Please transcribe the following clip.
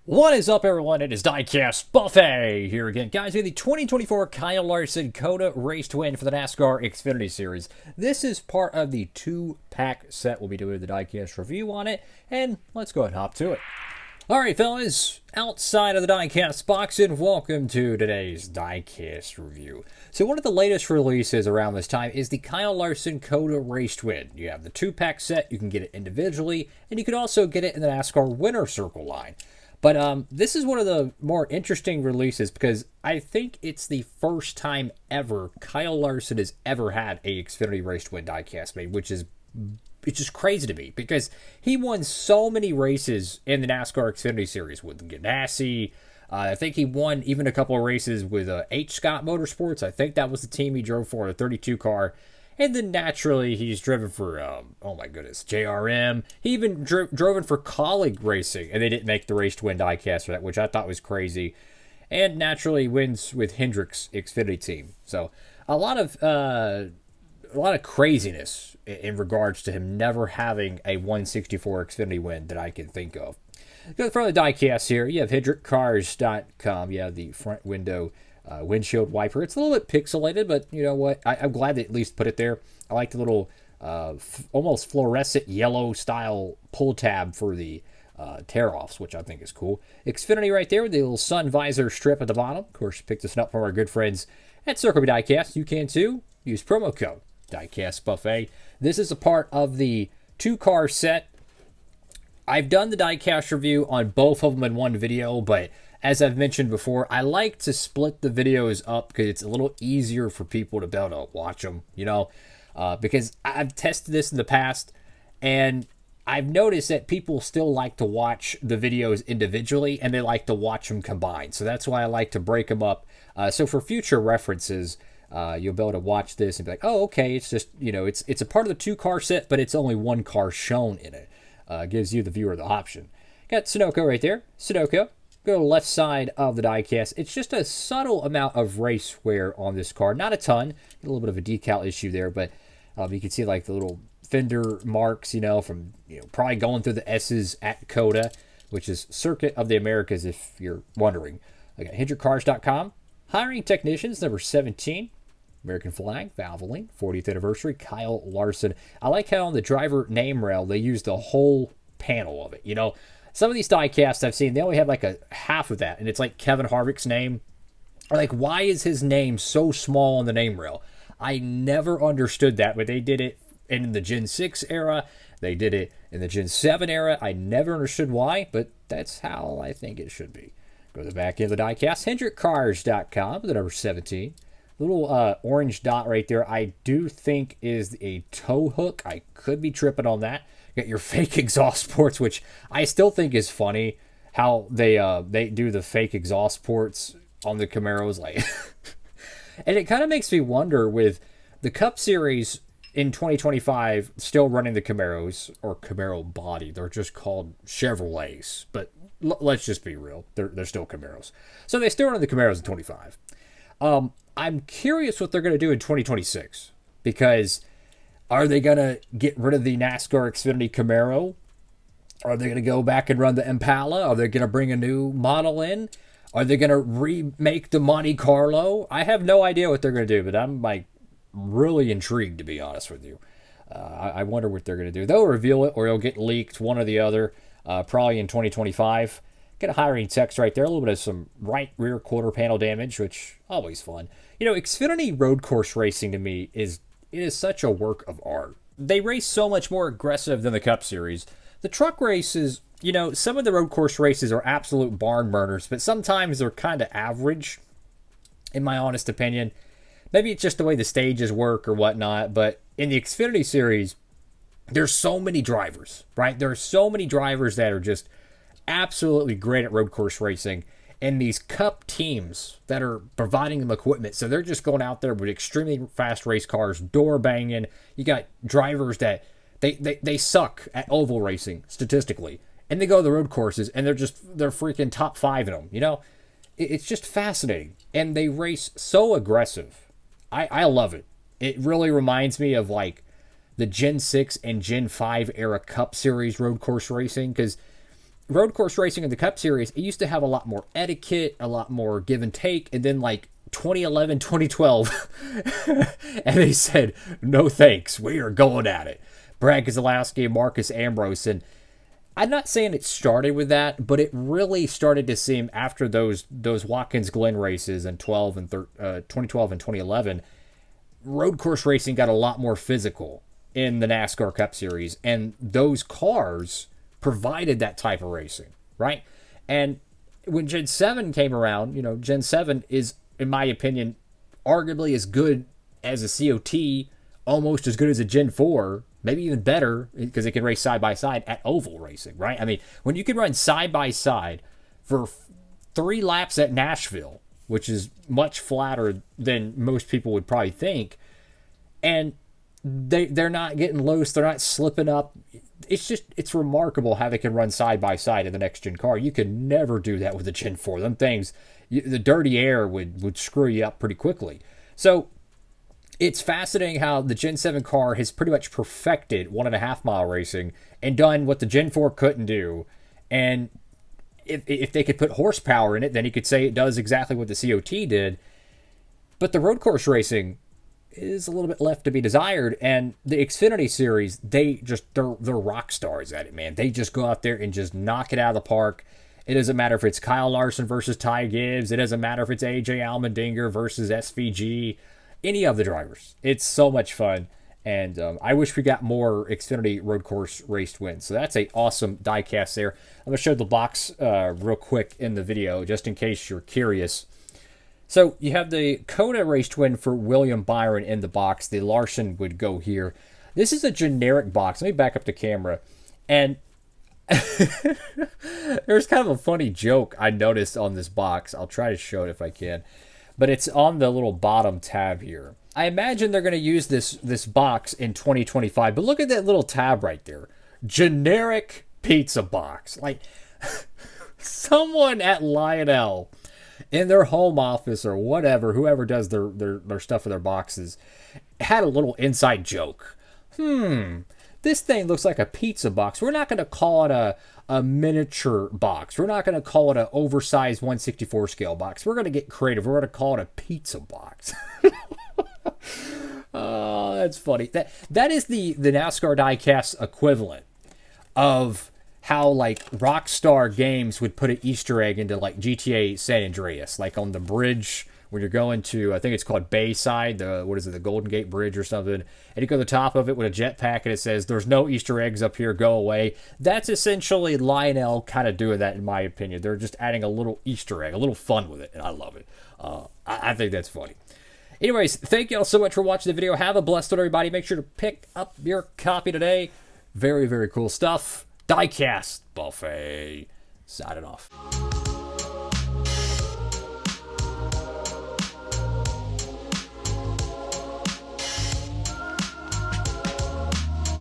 What is up, everyone? It is Diecastbuffet here again. Guys, we have the 2024 Kyle Larson Cota race to win for the NASCAR Xfinity Series. This is part of the two-pack set. We'll be doing the diecast review on it, and let's go ahead and hop to it. All right, fellas, outside of the diecast box, and welcome to today's diecast review. So one of the latest releases around this time is the Kyle Larson Cota race to win. You have the two-pack set. You can get it individually, and you can also get it in the NASCAR Winner Circle line. But this is one of the more interesting releases because I think it's the first time ever Kyle Larson has ever had a Xfinity race to win diecast made, which is it's just crazy to me because he won so many races in the NASCAR Xfinity Series with Ganassi. I think he won even a couple of races with H. Scott Motorsports. I think that was the team he drove for, a 32 car. And then naturally, he's driven for, oh my goodness, JRM. He even drove for Colleague Racing, and they didn't make the race to win diecast for that, which I thought was crazy. And naturally, wins with Hendrick's Xfinity team. So a lot of craziness in regards to him never having a 164 Xfinity win that I can think of. Go from the diecast here. You have HendrickCars.com. You have the front window windshield wiper. It's a little bit pixelated, but you know what? I'm glad they at least put it there. I like the little almost fluorescent yellow style pull tab for the tear-offs, which I think is cool. Xfinity right there with the little sun visor strip at the bottom. Of course, picked this up from our good friends at Circle B Diecast. You can too. Use promo code Diecastbuffet. This is a part of the two-car set. I've done the diecast review on both of them in one video, but as I've mentioned before, I like to split the videos up because it's a little easier for people to be able to watch them, because I've tested this in the past, and I've noticed that people still like to watch the videos individually, and they like to watch them combined. So that's why I like to break them up. So for future references, you'll be able to watch this and be like, oh, okay, it's just, it's a part of the two-car set, but it's only one car shown in it. Gives you, the viewer, the option. Got Sunoco right there. Sunoco. Go to the left side of the diecast. It's just a subtle amount of race wear on this car. Not a ton. A little bit of a decal issue there, but you can see like the little fender marks, from probably going through the S's at Cota, which is Circuit of the Americas, if you're wondering. I got HendrickCars.com. Hiring technicians, number 17. American flag, Valvoline, 40th anniversary, Kyle Larson. I like how on the driver name rail, they use the whole panel of it. Some of these diecasts I've seen, they only have like a half of that, and it's like Kevin Harvick's name. Like, why is his name so small on the name rail? I never understood that, but they did it in the Gen 6 era. They did it in the Gen 7 era. I never understood why, but that's how I think it should be. Go to the back end of the diecast, HendrickCars.com, the number 17. Little orange dot right there, I do think is a tow hook. I could be tripping on that. Got your fake exhaust ports, which I still think is funny how they do the fake exhaust ports on the Camaros, like, and it kind of makes me wonder with the Cup Series in 2025 still running the Camaros or Camaro body. They're just called Chevrolets, but let's just be real, they're still Camaros. So they still run the Camaros in 25. I'm curious what they're going to do in 2026 because are they going to get rid of the NASCAR Xfinity Camaro? Are they going to go back and run the Impala? Are they going to bring a new model in? Are they going to remake the Monte Carlo? I have no idea what they're going to do, but I'm like really intrigued, to be honest with you. I wonder what they're going to do. They'll reveal it or it'll get leaked, one or the other, probably in 2025. Got a hiring text right there, a little bit of some right rear quarter panel damage, which always fun. Xfinity road course racing to me is such a work of art. They race so much more aggressive than the Cup Series. The truck races, some of the road course races are absolute barn burners, but sometimes they're kind of average, in my honest opinion. Maybe it's just the way the stages work or whatnot, but in the Xfinity Series, there's so many drivers, right? There are so many drivers that are just absolutely great at road course racing, and these Cup teams that are providing them equipment, so they're just going out there with extremely fast race cars, door banging. You got drivers that they suck at oval racing statistically, and they go to the road courses and they're freaking top 5 in them. It's just fascinating, and they race so aggressive. I love it. It really reminds me of like the Gen 6 and Gen 5 era Cup Series road course racing, because road course racing in the Cup Series, it used to have a lot more etiquette, a lot more give and take, and then like 2011, 2012, and they said, no thanks, we are going at it. Brad Keselowski, Marcus Ambrose, and I'm not saying it started with that, but it really started to seem after those Watkins Glen races in 2012 and 2011, road course racing got a lot more physical in the NASCAR Cup Series, and those cars provided that type of racing, right? And when Gen 7 came around, you know, Gen 7 is, in my opinion, arguably as good as a COT, almost as good as a Gen 4, maybe even better because it can race side by side at oval racing, right? I mean, when you can run side by side for 3 laps at Nashville, which is much flatter than most people would probably think, and they're not getting loose, they're not slipping up. It's remarkable how they can run side by side in the next gen car. You could never do that with a Gen 4. Them things, the dirty air would screw you up pretty quickly. So it's fascinating how the Gen 7 car has pretty much perfected 1.5 mile racing and done what the Gen 4 couldn't do. And if they could put horsepower in it, then you could say it does exactly what the COT did. But the road course racing is a little bit left to be desired. And the Xfinity Series, they're rock stars at it, man. They just go out there and just knock it out of the park. It doesn't matter if it's Kyle Larson versus Ty Gibbs. It doesn't matter if it's AJ Allmendinger versus SVG. Any of the drivers. It's so much fun. And I wish we got more Xfinity road course race wins. So that's a awesome diecast there. I'm going to show the box real quick in the video, just in case you're curious. So you have the Cota race twin for William Byron in the box. The Larson would go here. This is a generic box. Let me back up the camera. And there's kind of a funny joke I noticed on this box. I'll try to show it if I can. But it's on the little bottom tab here. I imagine they're going to use this box in 2025. But look at that little tab right there. Generic pizza box. Like, someone at Lionel in their home office or whatever, whoever does their stuff with their boxes, had a little inside joke. This thing looks like a pizza box. We're not going to call it a miniature box. We're not going to call it an oversized 1/64 scale box. We're going to get creative. We're going to call it a pizza box. Oh, that's funny. That is the NASCAR Diecast equivalent of how like Rockstar Games would put an Easter egg into like GTA San Andreas, like on the bridge when you're going to, I think it's called Bayside, the Golden Gate Bridge or something, and you go to the top of it with a jetpack and it says, there's no Easter eggs up here, go away. That's essentially Lionel kind of doing that, in my opinion. They're just adding a little Easter egg, a little fun with it, and I love it. I think that's funny. Anyways, thank you all so much for watching the video. Have a blessed one, everybody. Make sure to pick up your copy today. Very, very cool stuff. Diecast Buffet. Signing off.